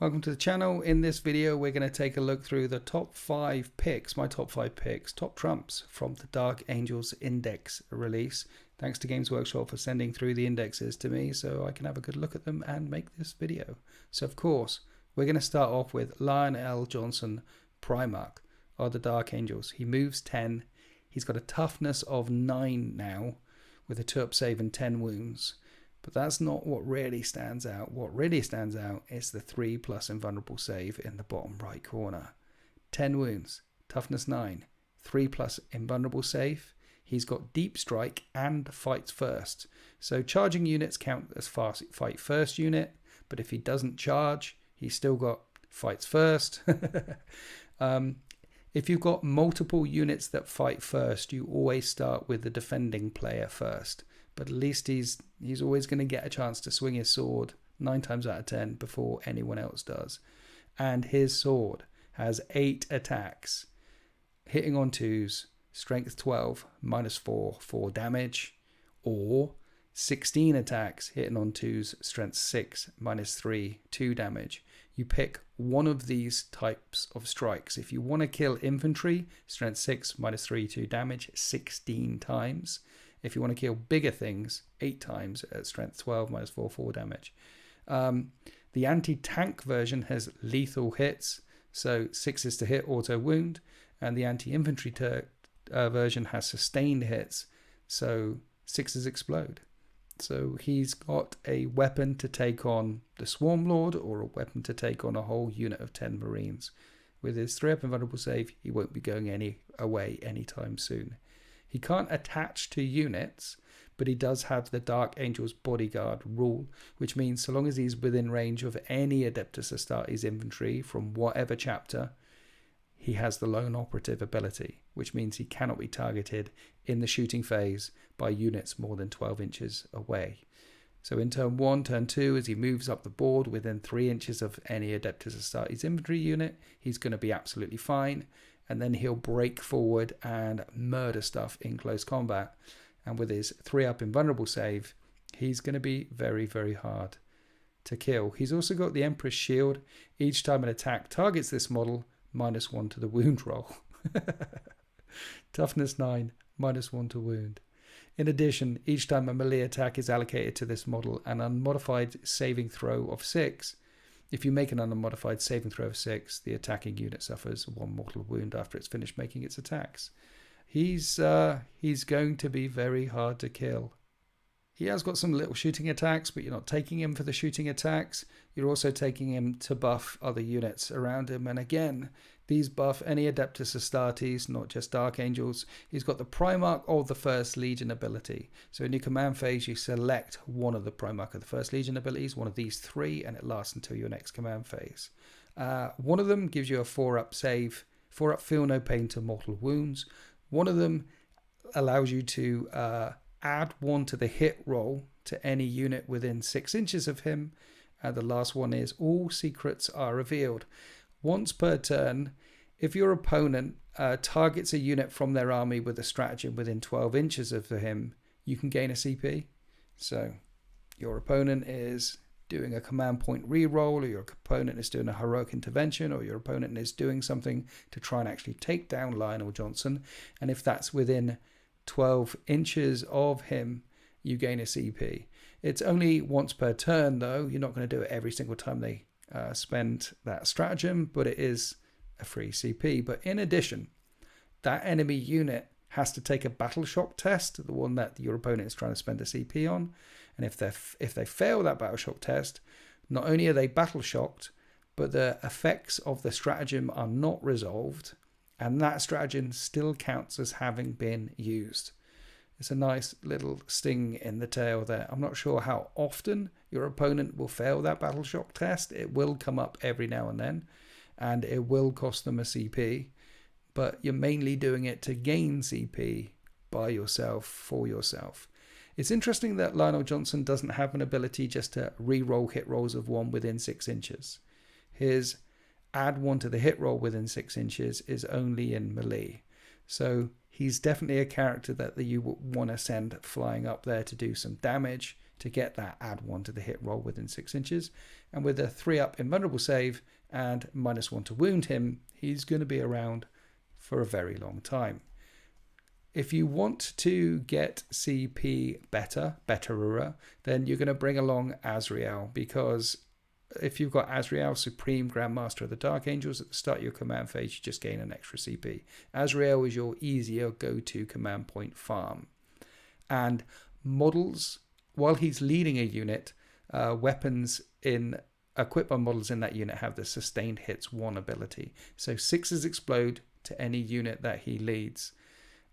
Welcome to the channel. In this video we're going to take a look through the top 5 picks, my top 5 picks, top trumps from the Dark Angels Index release. Thanks to Games Workshop for sending through the indexes to me so I can have a good look at them and make this video. So of course we're going to start off with Lionel Johnson, Primarch of the Dark Angels. He moves 10, he's got a toughness of 9 now with a 2-up save and 10 wounds. But that's not what really stands out. What really stands out is the 3+ invulnerable save in the bottom right corner. 10 wounds, toughness 9, 3+ invulnerable save. He's got deep strike and fights first. So charging units count as fight first unit, but if he doesn't charge, he's still got fights first. If you've got multiple units that fight first, you always start with the defending player first. But at least he's always going to get a chance to swing his sword 9 times out of 10 before anyone else does. And his sword has 8 attacks, hitting on 2s, strength 12, -4, 4 damage, or 16 attacks, hitting on 2s, strength 6, -3, 2 damage. You pick one of these types of strikes. If you want to kill infantry, strength 6, -3, 2 damage, 16 times. If you want to kill bigger things, 8 times at strength 12, -4, 4 damage. The anti-tank version has lethal hits, so 6 is to hit, auto wound, and the anti-infantry version has sustained hits, so 6 is explode. So he's got a weapon to take on the Swarm Lord or a weapon to take on a whole unit of 10 Marines. With his 3-up invulnerable save, he won't be going away anytime soon. He can't attach to units, but he does have the Dark Angel's Bodyguard rule, which means so long as he's within range of any Adeptus Astartes infantry from whatever chapter, he has the Lone Operative ability, which means he cannot be targeted in the shooting phase by units more than 12 inches away. So in turn 1, turn 2, as he moves up the board within 3 inches of any Adeptus Astartes infantry unit, he's going to be absolutely fine. And then he'll break forward and murder stuff in close combat. And with his 3-up invulnerable save, he's going to be very, very hard to kill. He's also got the Emperor's Shield. Each time an attack targets this model, -1 to the wound roll. Toughness 9, -1 to wound. In addition, each time a melee attack is allocated to this model, an unmodified saving throw of 6. If you make an unmodified saving throw of 6, the attacking unit suffers 1 mortal wound after it's finished making its attacks. He's going to be very hard to kill. He has got some little shooting attacks, but you're not taking him for the shooting attacks. You're also taking him to buff other units around him. And again, these buff any Adeptus Astartes, not just Dark Angels. He's got the Primarch of the First Legion ability. So in your command phase, you select one of the Primarch of the First Legion abilities, one of these 3, and it lasts until your next command phase. One of them gives you a 4-up save, 4-up feel no pain to mortal wounds. One of them allows you to add 1 to the hit roll to any unit within 6 inches of him. And the last one is all secrets are revealed. Once per turn, if your opponent targets a unit from their army with a stratagem within 12 inches of him, you can gain a CP. So your opponent is doing a command point reroll, or your opponent is doing a heroic intervention, or your opponent is doing something to try and actually take down Lionel Johnson. And if that's within 12 inches of him, you gain a CP. It's only once per turn though. You're not going to do it every single time they spend that stratagem, but it is a free CP. But in addition, that enemy unit has to take a battle shock test, the one that your opponent is trying to spend a CP on. And if they fail that battle shock test, not only are they battle shocked, but the effects of the stratagem are not resolved, and that stratagem still counts as having been used. It's a nice little sting in the tail there. I'm not sure how often your opponent will fail that battle shock test. It will come up every now and then, and it will cost them a CP, but you're mainly doing it to gain CP by yourself, for yourself. It's interesting that Lionel Johnson doesn't have an ability just to re-roll hit rolls of 1 within 6 inches. His add 1 to the hit roll within 6 inches is only in melee. So he's definitely a character that you want to send flying up there to do some damage to get that add 1 to the hit roll within 6 inches. And with a 3-up invulnerable save and -1 to wound him, he's going to be around for a very long time. If you want to get CP betterer, then you're going to bring along Azrael, because if you've got Azrael, Supreme Grandmaster of the Dark Angels, at the start of your command phase, you just gain an extra CP. Azrael is your easier go-to command point farm. And models, while he's leading a unit, weapons equipped by models in that unit have the sustained hits 1 ability. So 6s explode to any unit that he leads.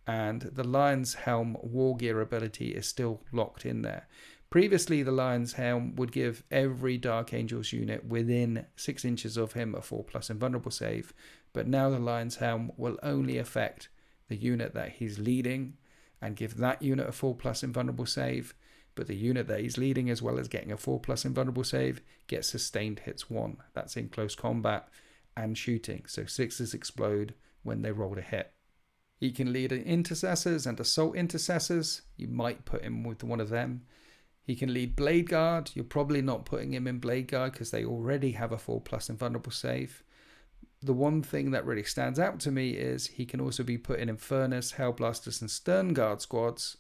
And the Lion's Helm War Gear ability is still locked in there. Previously, the Lion's Helm would give every Dark Angels unit within 6 inches of him a 4+ invulnerable save, but now the Lion's Helm will only affect the unit that he's leading and give that unit a 4+ invulnerable save, but the unit that he's leading, as well as getting a 4+ invulnerable save, gets sustained hits 1. That's in close combat and shooting, so 6s explode when they roll a hit. He can lead intercessors and assault intercessors. You might put him with one of them. He can lead Blade Guard. You're probably not putting him in Blade Guard because they already have a 4+ invulnerable save. The one thing that really stands out to me is he can also be put in Infernus, Hellblasters and Stern Guard squads.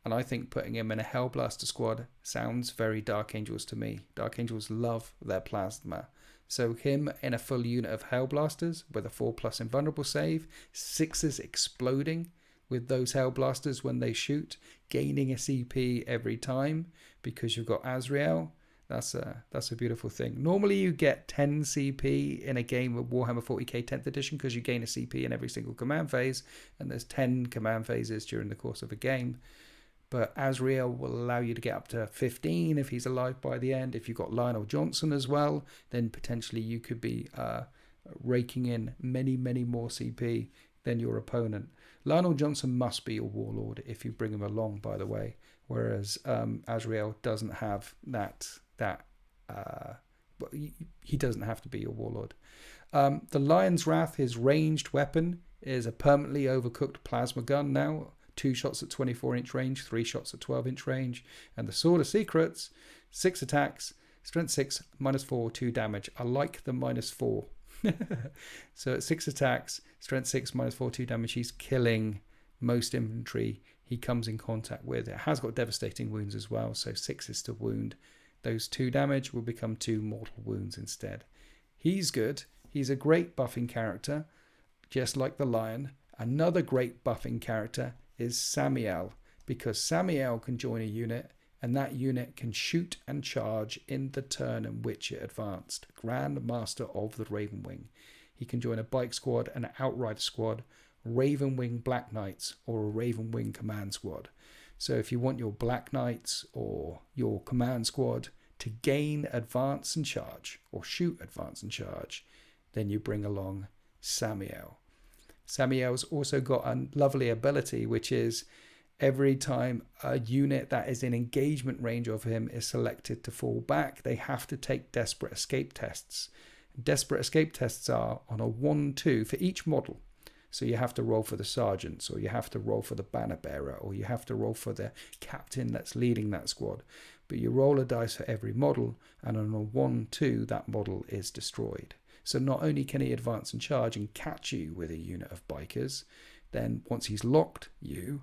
And I think putting him in a Hellblaster squad sounds very Dark Angels to me. Dark Angels love their plasma. So him in a full unit of Hellblasters with a 4+ invulnerable save, 6s exploding with those Hellblasters when they shoot, gaining a CP every time because you've got Azrael. That's a beautiful thing. Normally you get 10 CP in a game of Warhammer 40k 10th edition because you gain a CP in every single command phase, and there's 10 command phases during the course of a game. But Azrael will allow you to get up to 15 if he's alive by the end. If you've got Lionel Johnson as well, then potentially you could be raking in many, many more CP than your opponent. Lionel Johnson must be a warlord if you bring him along, by the way, whereas Azrael doesn't have that but he doesn't have to be a warlord. The Lion's Wrath, his ranged weapon, is a permanently overcooked plasma gun now. 2 shots at 24-inch range, 3 shots at 12-inch range. And the Sword of Secrets, 6 attacks, strength 6, -4, 2 damage. I like the -4. So at 6 attacks, strength 6, -4, 2 damage, he's killing most infantry he comes in contact with. It has got devastating wounds as well, so 6 is to wound. Those 2 damage will become 2 mortal wounds instead. He's good. He's a great buffing character, just like the Lion. Another great buffing character is Samael, because Samael can join a unit and that unit can shoot and charge in the turn in which it advanced. Grand Master of the Ravenwing. He can join a bike squad, an outrider squad, Ravenwing Black Knights, or a Ravenwing command squad. So if you want your Black Knights or your command squad to gain advance and charge, or shoot advance and charge, then you bring along Samael. Samael's also got a lovely ability, which is every time a unit that is in engagement range of him is selected to fall back, they have to take desperate escape tests. Desperate escape tests are on a 1-2 for each model. So you have to roll for the sergeants, or you have to roll for the banner bearer, or you have to roll for the captain that's leading that squad. But you roll a dice for every model, and on a 1-2 that model is destroyed. So not only can he advance and charge and catch you with a unit of bikers, then once he's locked you,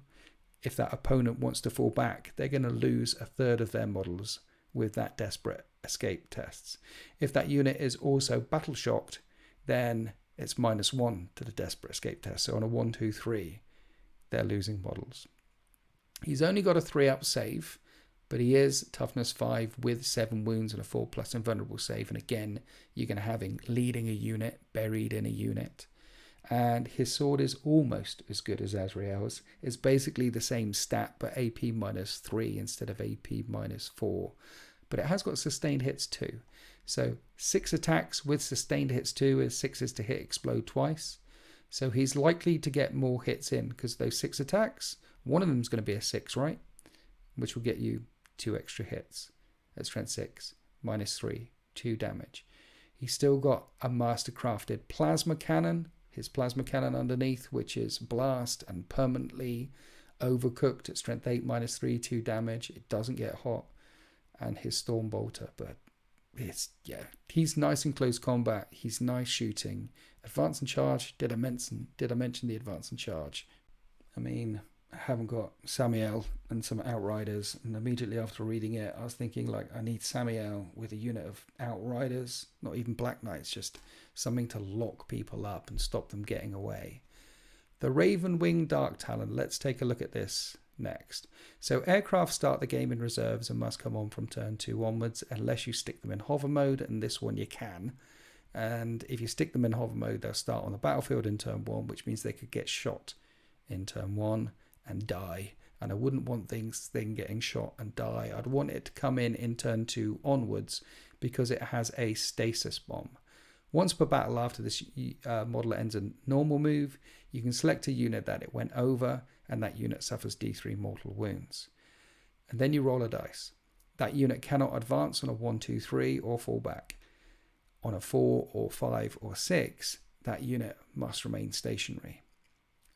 if that opponent wants to fall back, they're going to lose a third of their models with that desperate escape tests. If that unit is also battle shocked, then it's -1 to the desperate escape test. So on a 1-2-3, they're losing models. He's only got a 3-up save, but he is toughness 5 with 7 wounds and a 4+ invulnerable save. And again, you're going to have him leading a unit, buried in a unit. And his sword is almost as good as Azrael's. It's basically the same stat, but AP -3 instead of AP -4. But it has got sustained hits too. So 6 attacks with sustained hits too is 6s to hit explode twice. So he's likely to get more hits in because those 6 attacks, one of them is going to be a 6, right? Which will get you 2 extra hits at strength 6, -3, 2 damage. He's still got a mastercrafted plasma cannon, his plasma cannon underneath, which is blast and permanently overcooked at strength 8, -3, 2 damage. It doesn't get hot. and his Storm Bolter. But he's nice in close combat. He's nice shooting. Advance and charge. Did I mention the advance and charge? I mean, I haven't got Samael and some Outriders, and immediately after reading it, I was thinking, like, I need Samael with a unit of Outriders, not even Black Knights, just something to lock people up and stop them getting away. The Ravenwing Dark Talon, let's take a look at this next. So aircraft start the game in reserves and must come on from turn 2 onwards, unless you stick them in hover mode, and this one you can. And if you stick them in hover mode, they'll start on the battlefield in turn 1, which means they could get shot in turn 1 and die. And I wouldn't want thing getting shot and die. I'd want it to come in turn 2 onwards, because it has a stasis bomb. Once per battle after this model ends a normal move, you can select a unit that it went over, and that unit suffers D3 mortal wounds. And then you roll a dice. That unit cannot advance on a 1, 2, 3 or fall back. On a 4 or 5 or 6, that unit must remain stationary.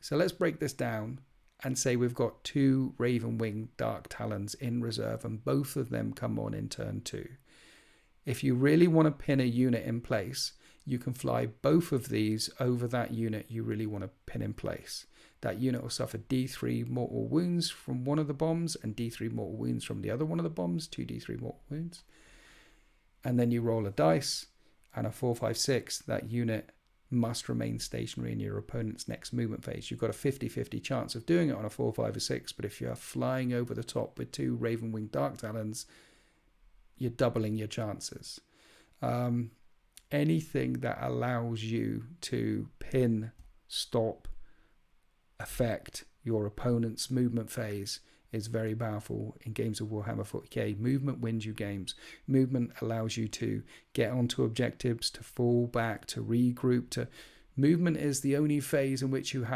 So let's break this down and say we've got 2 Ravenwing Dark Talons in reserve, and both of them come on in turn 2. If you really want to pin a unit in place, you can fly both of these over that unit you really want to pin in place. That unit will suffer D3 mortal wounds from one of the bombs and D3 mortal wounds from the other one of the bombs, 2 D3 mortal wounds. And then you roll a dice, and a 4, 5, 6, that unit must remain stationary in your opponent's next movement phase. You've got a 50-50 chance of doing it on a 4, 5 or 6, but if you're flying over the top with 2 Ravenwing Dark Talons, you're doubling your chances. Anything that allows you to pin, stop, affect your opponent's movement phase is very powerful in games of Warhammer 40k. Movement wins you games. Movement allows you to get onto objectives, to fall back, to regroup. Movement is the only phase in which you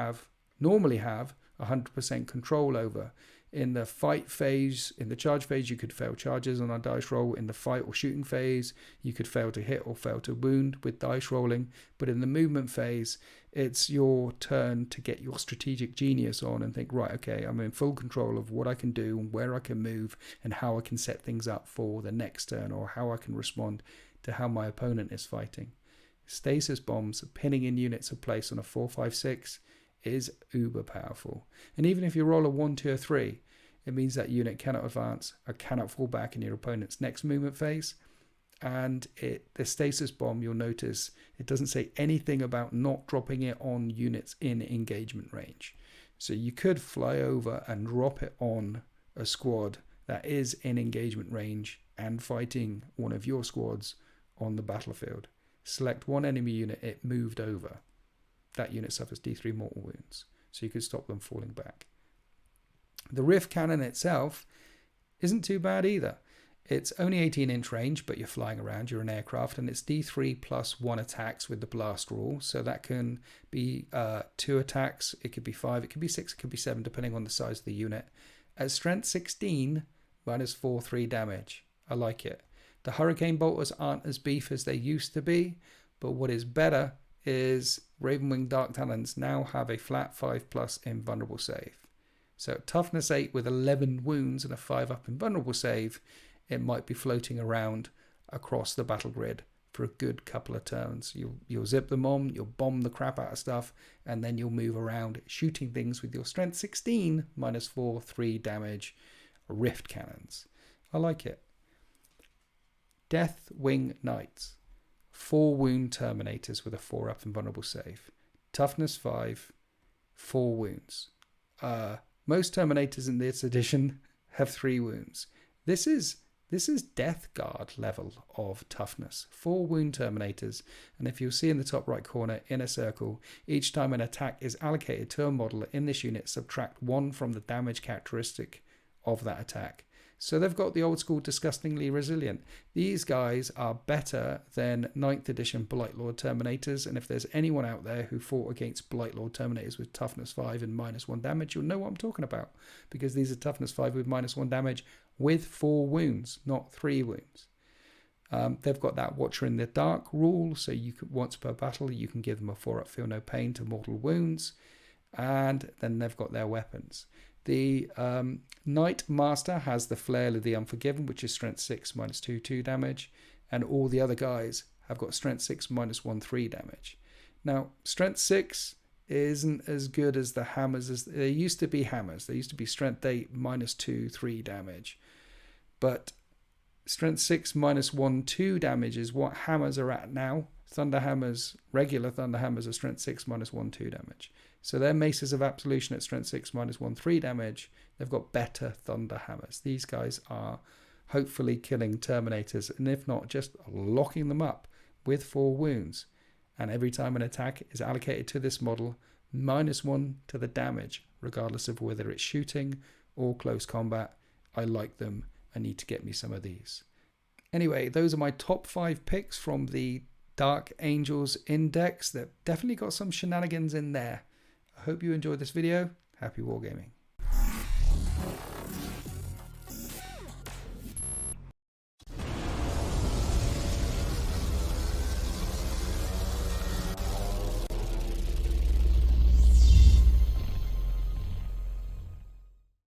normally have 100% control over. In the fight phase, in the charge phase, you could fail charges on a dice roll. In the fight or shooting phase, you could fail to hit or fail to wound with dice rolling. But in the movement phase, it's your turn to get your strategic genius on and think, right, okay, I'm in full control of what I can do and where I can move and how I can set things up for the next turn, or how I can respond to how my opponent is fighting. Stasis bombs, pinning in units of place on a 4, 5, 6 is uber powerful. And even if you roll a 1, 2 or 3, it means that unit cannot advance or cannot fall back in your opponent's next movement phase. And the stasis bomb, you'll notice it doesn't say anything about not dropping it on units in engagement range. So you could fly over and drop it on a squad that is in engagement range and fighting one of your squads on the battlefield. Select one enemy unit it moved over. That unit suffers D3 mortal wounds, so you could stop them falling back. The Rift Cannon itself isn't too bad either. It's only 18-inch range, but you're flying around, you're an aircraft, and it's D3 plus 1 attacks with the blast rule, so that can be 2 attacks, it could be 5, it could be 6, it could be 7, depending on the size of the unit. At strength 16, minus 4, 3 damage. I like it. The Hurricane Bolters aren't as beef as they used to be, but what is better is Ravenwing Dark Talons now have a flat 5+ invulnerable save. So toughness 8 with 11 wounds and a 5 up invulnerable save, it might be floating around across the battle grid for a good couple of turns. You'll zip them on, you'll bomb the crap out of stuff, and then you'll move around shooting things with your strength 16, minus 4, 3 damage, Rift Cannons. I like it. Deathwing Knights. 4 wound Terminators with a 4 up invulnerable save. Toughness 5, 4 wounds. Most Terminators in this edition have 3 wounds. This is Death Guard level of toughness. 4 wound Terminators, and if you'll see in the top right corner in a circle, each time an attack is allocated to a model in this unit, subtract 1 from the damage characteristic of that attack. So they've got the old school disgustingly resilient. These guys are better than 9th edition Blightlord Terminators, and if there's anyone out there who fought against Blightlord Terminators with toughness 5 and minus 1 damage, you'll know what I'm talking about, because these are toughness 5 with minus 1 damage with 4 wounds, not 3 wounds. They've got that Watcher in the Dark rule, so you can, once per battle you can give them a 4 up feel no pain to mortal wounds, and then they've got their weapons. The Knight Master has the Flail of the Unforgiven, which is strength 6 minus 2 damage, and all the other guys have got strength 6 minus 1 3 damage. Now, strength 6 isn't as good as the hammers. As there used to be hammers. There used to be strength 8 minus 2 3 damage. But strength 6 minus 1 2 damage is what hammers are at now. Thunder hammers, regular thunder hammers, are strength 6 minus 1 2 damage. So their Maces of Absolution at strength 6 minus 1 3 damage. They've got better thunder hammers. These guys are hopefully killing Terminators, and if not, just locking them up with 4 wounds. And every time an attack is allocated to this model, -1 to the damage, regardless of whether it's shooting or close combat. I like them. I need to get me some of these. Anyway, those are my top 5 picks from the Dark Angels Index. That definitely got some shenanigans in there. I hope you enjoyed this video. Happy wargaming.